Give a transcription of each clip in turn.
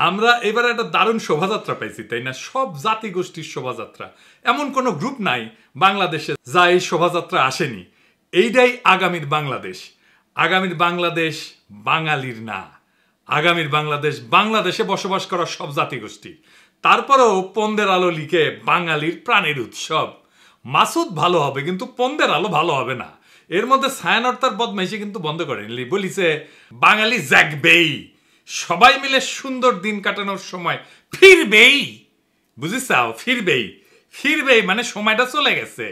আমরা এবার একটা দারুণ শোভাযাত্রা পাইছি, তাই না? সব জাতি গোষ্ঠীর শোভাযাত্রা। এমন কোনো গ্রুপ নাই বাংলাদেশে যা এই শোভাযাত্রা আসেনি। এইটাই আগামীর বাংলাদেশ। আগামীর বাংলাদেশ বাঙালির না, আগামীর বাংলাদেশ বাংলাদেশে বসবাস করা সব জাতিগোষ্ঠী। তারপরেও পন্দের আলো লিখে বাঙালির প্রাণের উৎসব। মাসুদ ভালো হবে কিন্তু পন্দের আলো ভালো হবে না। এর মধ্যে ছায়ানট তার বদমাইশি কিন্তু বন্ধ করেনি, বলিছে বাঙালি জাগবেই, সবাই মিলে সুন্দর দিন কাটানোর সময় ফিরবেই। বুঝিসাও? ফিরবেই, ফিরবেই মানে সময়টা চলে গেছে।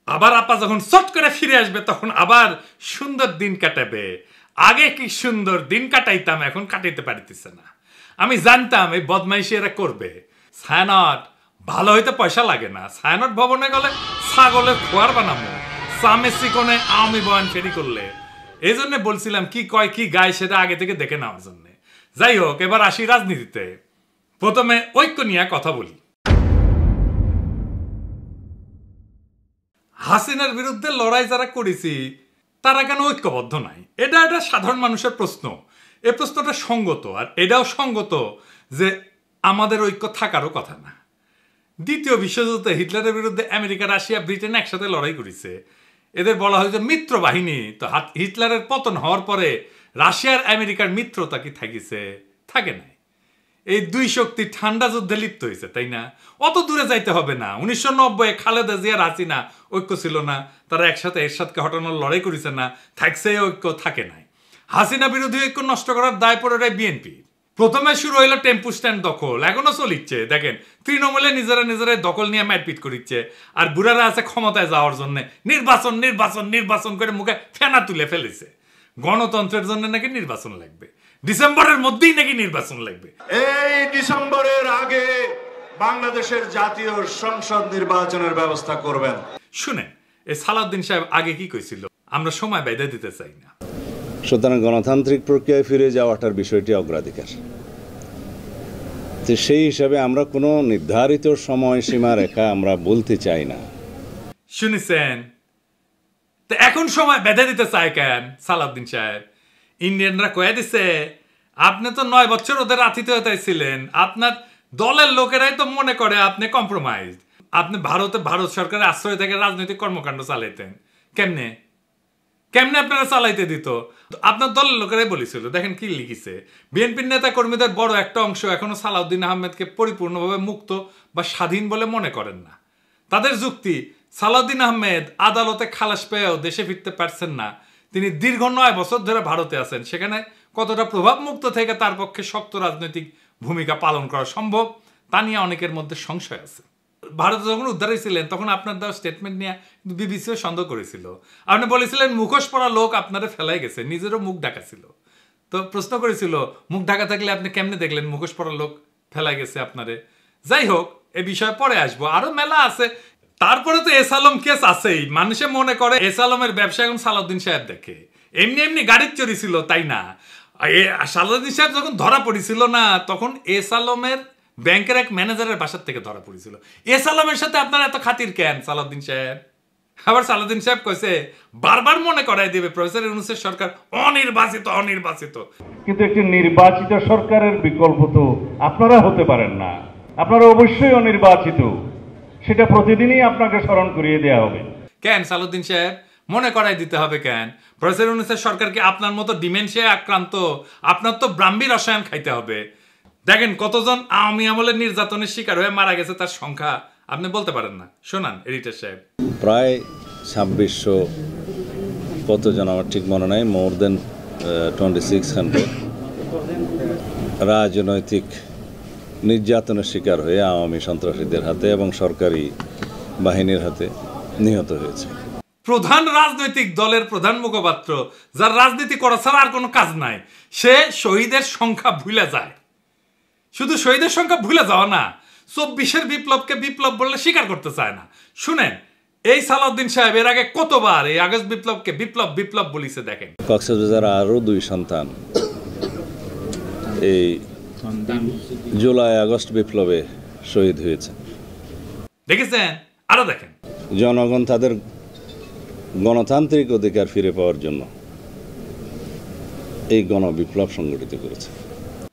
আবার আপা যখন চট করে ফিরে আসবে তখন আবার সুন্দর দিন কাটাবে। আগে কি সুন্দর দিন কাটাইতাম, এখন কাটাইতে পারিতেছে না। আমি জানতাম এই বদমাইশি এরা করবে। ছায়ানট ভালো হইতে পয়সা লাগে না। ছায়ানট ভবনে গেলে ছাগলের খোয়ার বানাবো, সামেসি কোণে আমি বয়ান ফেরি করলে। এই জন্য বলছিলাম কি কয় কি গায় সেটা আগে থেকে দেখে নেওয়ার জন্য। যাই হোক, এবার আসি রাজনীতিতে। প্রথমে ঐক্য নিয়ে কথা বলি। হাসিনার বিরুদ্ধে লড়াই যারা করেছি তারা কেন ঐক্যবদ্ধ নাই? এটা একটা সাধারণ মানুষের প্রশ্ন। এই প্রশ্নটা সঙ্গত, আর এটাও সঙ্গত যে আমাদের ঐক্য থাকারও কথা না। দ্বিতীয় বিশ্বযুদ্ধে হিটলারের বিরুদ্ধে আমেরিকা, রাশিয়া, ব্রিটেন একসাথে লড়াই করেছে। এদের বলা হয় যে মিত্র বাহিনী। তো হিটলারের পতন হওয়ার পরে রাশিয়ার আমেরিকার মিত্রতা কি থাকিছে? থাকে নাই। এই দুই শক্তি ঠান্ডা যুদ্ধে লিপ্ত হয়েছে, তাই না? অত দূরে যাইতে হবে না। 1990 খালেদা জিয়ার হাসিনা ঐক্য ছিল না, তারা একসাথে এরশাদকে হটানোর লড়াই করেছে না, থাকছে ঐক্য থাকে নাই। হাসিনা বিরোধী ঐক্য নষ্ট করার দায় পড়ে বিএনপি। প্রথমে শুরু হইলো টেম্পু স্ট্যান্ড দখল, এখনো চলিচ্ছে। দেখেন তৃণমূলে নিজেরা দখল নিয়ে মারপিট করিচ্ছে, আর বুড়ারা আছে ক্ষমতায় যাওয়ার জন্য নির্বাচন নির্বাচন নির্বাচন করে মুখে ফেনা তুলে ফেলেছে। গণতন্ত্রের জন্য নাকি নির্বাচন লাগবে, ডিসেম্বরের মধ্যেই নাকি নির্বাচন লাগবে। এই ডিসেম্বরের আগে বাংলাদেশের জাতীয় সংসদ নির্বাচনের ব্যবস্থা করবেন। শুনেন, এই সালাউদ্দিন সাহেব আগে কি কইছিল? আমরা সময় বেঁধে দিতে চাই না। সুতরাং গণতান্ত্রিক প্রক্রিয়ায় ফিরে যাওয়াটার বিষয়টি অগ্রাধিকার। সেই হিসাবে আমরা কোনো নির্ধারিত সময়সীমা রেখা আমরা বলতে চাই না। শুনেছেন? তো এখন সময় বেঁধে দিতে চায় কেন সালাউদ্দিন সাহেব? ইন্ডিয়ানরা কয়ে দিছে আপনি তো 9 বছর ওদের আতিথেয়তায় ছিলেন, আপনার দলের লোকেরাই তো মনে করে আপনি কম্প্রোমাইজ। আপনি ভারত সরকারের আশ্রয় থেকে রাজনৈতিক কর্মকাণ্ড চালাইতেন। কেমনে কেমনে আপনারা চালাইতে দিত? আপনার দলের লোকেরাই বলেছিল। দেখেন কি লিখিছে, বিএনপির নেতা কর্মীদের বড় একটা অংশ এখনো সালাউদ্দিন আহমেদকে পরিপূর্ণভাবে মুক্ত বা স্বাধীন বলে মনে করেন না। তাদের যুক্তি, সালাউদ্দিন আহমেদ আদালতে খালাস পেয়েও দেশে ফিরতে পারছেন না। তিনি দীর্ঘ 9 বছর ধরে ভারতে আছেন। সেখানে কতটা প্রভাব মুক্ত থেকে তার পক্ষে শক্ত রাজনৈতিক ভূমিকা পালন করা সম্ভব তা নিয়ে অনেকের মধ্যে সংশয় আছে। ভারতে যখন উদ্ধার হয়েছিলেন তখন আপনার দেওয়া স্টেটমেন্ট নিয়ে বিবিসিও সন্দেহ করেছিল। আপনি বলেছিলেন মুখোশ পরা লোক আপনারা ফেলাই গেছে, নিজেরও মুখ ঢাকা ছিল। তো প্রশ্ন করেছিল মুখ ঢাকা থাকলে আপনি কেমনে দেখলেন মুখোশ পরা লোক ফেলাই গেছে আপনারে? যাই হোক, এ বিষয়ে পরে আসবো, আরো মেলা আছে। তারপরে তো এস আলম কেস আছেই। মানুষে মনে করে এস আলমের ব্যবসা এখন সালাউদ্দিন সাহেব দেখে। এমনি এমনি গাড়ির চুরি ছিল তাই না। সালাউদ্দিন সাহেব যখন ধরা পড়েছিল না, তখন এস আলমের ব্যাংকের এক ম্যানেজারের বাসার থেকে ধরা পড়েছিল। এস আলমের সাথে আপনার এত খাতির কেন সালাউদ্দিন সাহেব? আবার সালাউদ্দিন সাহেব কইছে বারবার মনে করাই দেবে প্রফেসর ইউনূসের সরকার অনির্বাচিত অনির্বাচিত। কিন্তু একটি নির্বাচিত সরকারের বিকল্প তো আপনারা হতে পারেন না, আপনারা অবশ্যই অনির্বাচিত। সেটা প্রতিদিনই আপনাকে স্মরণ করিয়ে দেওয়া হবে। কেন সালাউদ্দিন সাহেব মনে করাই দিতে হবে কেন? প্রফেসর ইউনূসের সরকারকে আপনার মতো ডিমেনশিয়া আক্রান্ত, আপনার তো ব্রাহ্মী রসায়ন খাইতে হবে। দেখেন কতজন আওয়ামী আমলের নির্যাতনের শিকার হয়ে মারা গেছে তার সংখ্যা আপনি বলতে পারেন না। শোনান এডিটর সাহেব। প্রায় 2600 কতজন আমার ঠিক মনে নাই, মোর দেন 2600 রাজনৈতিক নির্যাতনের শিকার হয়ে আওয়ামী সন্ত্রাসীদের হাতে এবং সরকারি বাহিনীর হাতে নিহত হয়েছে। প্রধান রাজনৈতিক দলের প্রধান মুখপাত্র, যার রাজনীতি করা ছাড়া আর কোনো কাজ নাই, সে শহীদের সংখ্যা ভুলে যায়। শুধু শহীদের সংখ্যা ভুলে যাওয়া না, 24-এর বিপ্লবকে বিপ্লব বললে স্বীকার করতে চায় না। শুনেন, এই সালাউদ্দিন সাহেব এর আগে কতবার এই আগস্ট বিপ্লবকে বিপ্লব বিপ্লব বলিছে। দেখেন কক্সবাজার আরও 2 সন্তান এই জুলাই আগস্ট বিপ্লবে শহীদ হয়েছে। দেখেছেন? আরো দেখেন, জনগণ তাদের গণতান্ত্রিক অধিকার ফিরে পাওয়ার জন্য এই গণবিপ্লব সংগঠিত করেছে।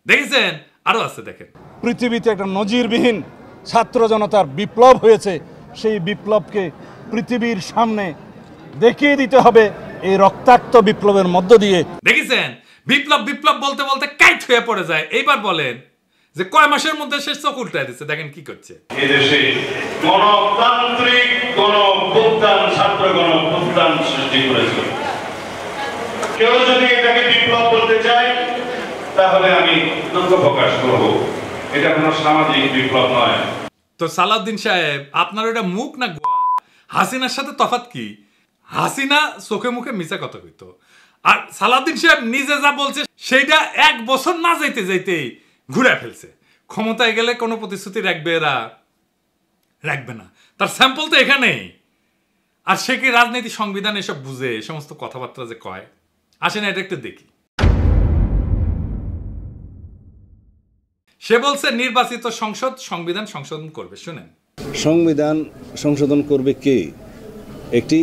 দেখেছেন? আরো আছে দেখেন। পৃথিবীতে একটা নজিরবিহীন ছাত্র জনতার বিপ্লব হয়েছে, সেই বিপ্লবকে পৃথিবীর সামনে দেখিয়ে দিতে হবে এই রক্তাক্ত বিপ্লবের মধ্য দিয়ে। দেখেছেন, বিপ্লব বিপ্লব বলতে বলতে কাইট হয়ে পড়ে যায়। এইবার বলেন যে কয় মাসের মধ্যে সে চোখ উল্টায় দিচ্ছে, দেখেন কি করছে। এদেশে গণতান্ত্রিক গণঅভ্যুত্থান, ছাত্র গণঅভ্যুত্থান সৃষ্টি করেছে। কেউ যদি এটাকে বিপ্লব বলতে চায় তাহলে আমি দুঃখ প্রকাশ করব, এটা কোনো সামাজিক বিপ্লব নয়। তো সালাউদ্দিন সাহেব, আপনার ওটা মুখ না গোয়া? হাসিনার সাথে তফাৎ কি? হাসিনা চোখে মুখে মিছা কথা কইতো, আর সালাউদ্দিন সাহেব নিজে যা বলছে সেইটা 1 বছর না যাইতে যাইতেই ঘুরে ফেলছে। ক্ষমতায় গেলে কোনো প্রতিশ্রুতি রাখবে এরা? রাখবে না। তার স্যাম্পল তো এখানেই। আর সে কি রাজনীতি, সংবিধান এসব বুঝে? এই সমস্ত কথাবার্তা যে কয়, আসেন এটা একটু দেখি। সে বলছে নির্বাচিত সংসদ সংবিধান সংশোধন করবে। শুনেন, সংবিধান সংশোধন করবে কে? একটি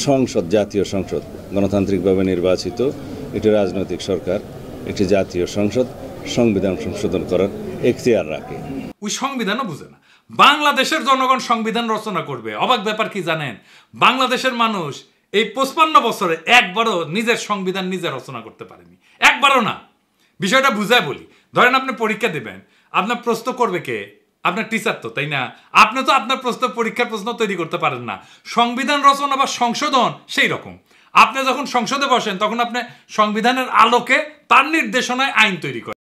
সংসদ, জাতীয় সংসদ, গণতান্ত্রিকভাবে নির্বাচিত একটি রাজনৈতিক সরকার, একটি জাতীয় সংসদ সংবিধান সংশোধন করার এখতিয়ার রাখে। ওই সংবিধানও বুঝে না। বাংলাদেশের জনগণ সংবিধান রচনা করবে। অবাক ব্যাপার কি জানেন? বাংলাদেশের মানুষ এই 55 বছরে একবারও নিজের সংবিধান নিজে রচনা করতে পারেনি, একবারও না। বিষয়টা বুঝায় বলি। ধরেন আপনি পরীক্ষা দেবেন, আপনার প্রশ্ন করবে কে? আপনার টিচার তো, তাই না? আপনি তো আপনার প্রশ্ন, পরীক্ষার প্রশ্ন তৈরি করতে পারেন না। সংবিধান রচনা বা সংশোধন সেই রকম। আপনি যখন সংসদে বসেন তখন আপনি সংবিধানের আলোকে তার নির্দেশনায় আইন তৈরি করেন।